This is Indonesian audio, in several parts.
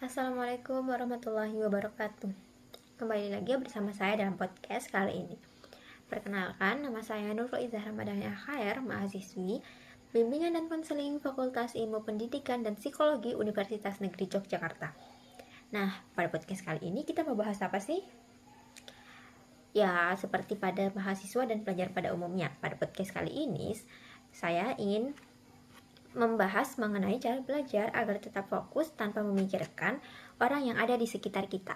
Assalamualaikum warahmatullahi wabarakatuh. Kembali lagi bersama saya dalam podcast kali ini. Perkenalkan, nama saya Nurul Izzah Ramadhani Khair, mahasiswi Bimbingan dan Konseling Fakultas Ilmu Pendidikan dan Psikologi Universitas Negeri Yogyakarta. Nah, pada podcast kali ini kita mau bahas apa sih? Ya, seperti pada mahasiswa dan pelajar pada umumnya, pada podcast kali ini saya ingin membahas mengenai cara belajar agar tetap fokus tanpa memikirkan orang yang ada di sekitar kita.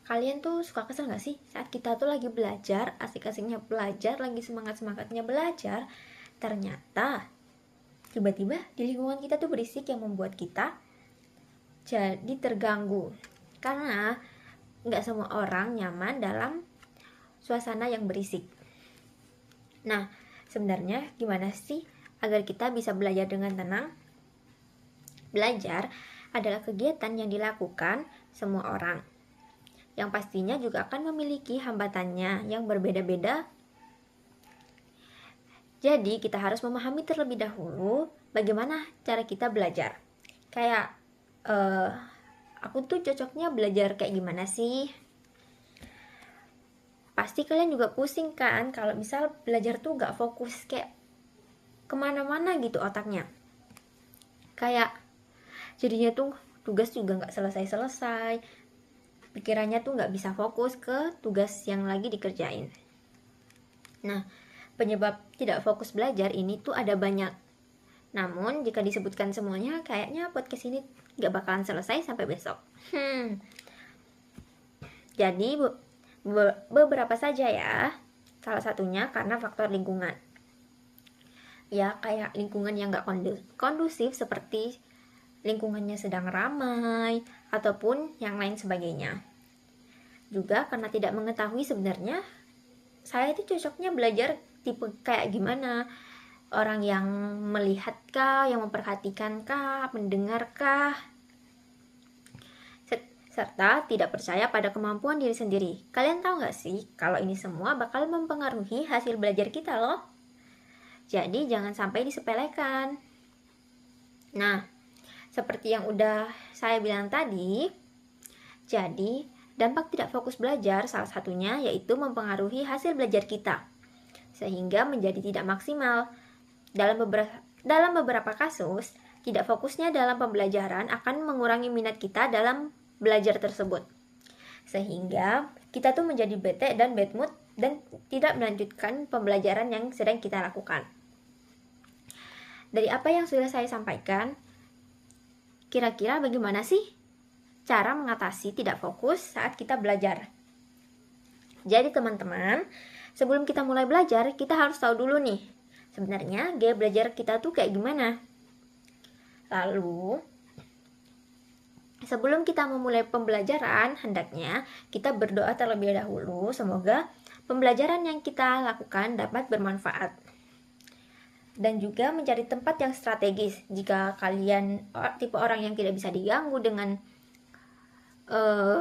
Kalian tuh suka kesel gak sih saat kita tuh lagi belajar, asik-asiknya belajar, lagi semangat-semangatnya belajar, ternyata tiba-tiba di lingkungan kita tuh berisik yang membuat kita jadi terganggu. Karena gak semua orang nyaman dalam suasana yang berisik. Nah, sebenarnya gimana sih agar kita bisa belajar dengan tenang? Belajar adalah kegiatan yang dilakukan semua orang, yang pastinya juga akan memiliki hambatannya yang berbeda-beda. Jadi kita harus memahami terlebih dahulu bagaimana cara kita belajar. Kayak, aku tuh cocoknya belajar kayak gimana sih? Pasti kalian juga pusing kan kalau misal belajar tuh gak fokus, kayak kemana-mana gitu otaknya. Kayak jadinya tuh tugas juga gak selesai-selesai, pikirannya tuh gak bisa fokus ke tugas yang lagi dikerjain. Nah, penyebab tidak fokus belajar ini tuh ada banyak. Namun jika disebutkan semuanya, kayaknya podcast ini gak bakalan selesai sampai besok. Jadi beberapa saja ya. Salah satunya karena faktor lingkungan. Ya, kayak lingkungan yang gak kondusif seperti lingkungannya sedang ramai ataupun yang lain sebagainya. Juga karena tidak mengetahui sebenarnya saya itu cocoknya belajar tipe kayak gimana. Orang yang melihatkah, yang memperhatikan-kah, mendengarkah, serta tidak percaya pada kemampuan diri sendiri. Kalian tahu gak sih kalau ini semua bakal mempengaruhi hasil belajar kita loh. Jadi jangan sampai disepelekan. Nah, seperti yang udah saya bilang tadi, jadi dampak tidak fokus belajar salah satunya yaitu mempengaruhi hasil belajar kita, sehingga menjadi tidak maksimal. Dalam beberapa kasus, tidak fokusnya dalam pembelajaran akan mengurangi minat kita dalam belajar tersebut, sehingga kita tuh menjadi bete dan bad mood dan tidak melanjutkan pembelajaran yang sedang kita lakukan. Dari apa yang sudah saya sampaikan, kira-kira bagaimana sih cara mengatasi tidak fokus saat kita belajar? Jadi teman-teman, sebelum kita mulai belajar, kita harus tahu dulu nih, sebenarnya gaya belajar kita tuh kayak gimana. Lalu, sebelum kita memulai pembelajaran, hendaknya kita berdoa terlebih dahulu, semoga pembelajaran yang kita lakukan dapat bermanfaat. Dan juga mencari tempat yang strategis jika kalian tipe orang yang tidak bisa diganggu dengan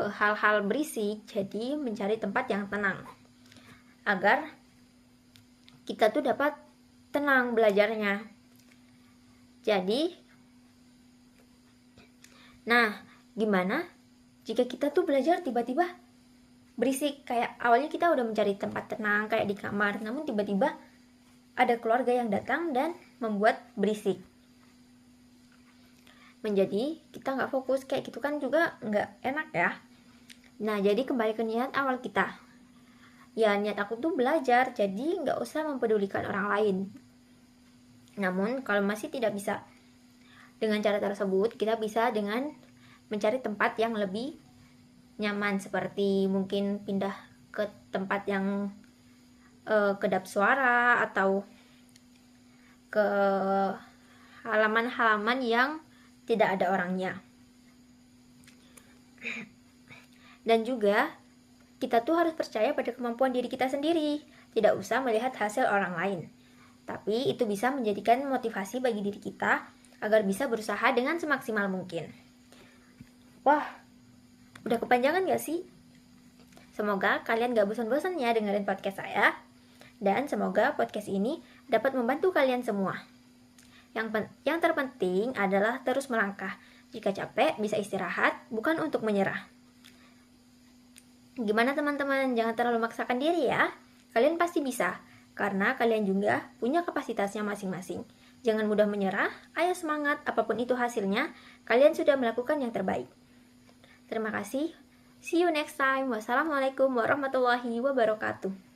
hal-hal berisik. Jadi mencari tempat yang tenang agar kita tuh dapat tenang belajarnya. Jadi, nah, gimana jika kita tuh belajar tiba-tiba berisik? Kayak awalnya kita udah mencari tempat tenang kayak di kamar, namun tiba-tiba ada keluarga yang datang dan membuat berisik. Menjadi kita gak fokus, kayak gitu kan juga gak enak ya. Nah, jadi kembali ke niat awal kita. Ya, niat aku tuh belajar, jadi gak usah mempedulikan orang lain. Namun, kalau masih tidak bisa dengan cara tersebut, kita bisa dengan mencari tempat yang lebih nyaman, seperti mungkin pindah ke tempat yang kedap suara atau ke halaman-halaman yang tidak ada orangnya. Dan juga kita tuh harus percaya pada kemampuan diri kita sendiri, tidak usah melihat hasil orang lain. Tapi itu bisa menjadikan motivasi bagi diri kita agar bisa berusaha dengan semaksimal mungkin. Wah, udah kepanjangan gak sih? Semoga kalian gak bosan-bosan ya dengerin podcast saya. Dan semoga podcast ini dapat membantu kalian semua. Yang terpenting adalah terus melangkah. Jika capek, bisa istirahat, bukan untuk menyerah. Gimana teman-teman? Jangan terlalu memaksakan diri ya. Kalian pasti bisa, karena kalian juga punya kapasitasnya masing-masing. Jangan mudah menyerah, ayo semangat, apapun itu hasilnya, kalian sudah melakukan yang terbaik. Terima kasih. See you next time. Wassalamualaikum warahmatullahi wabarakatuh.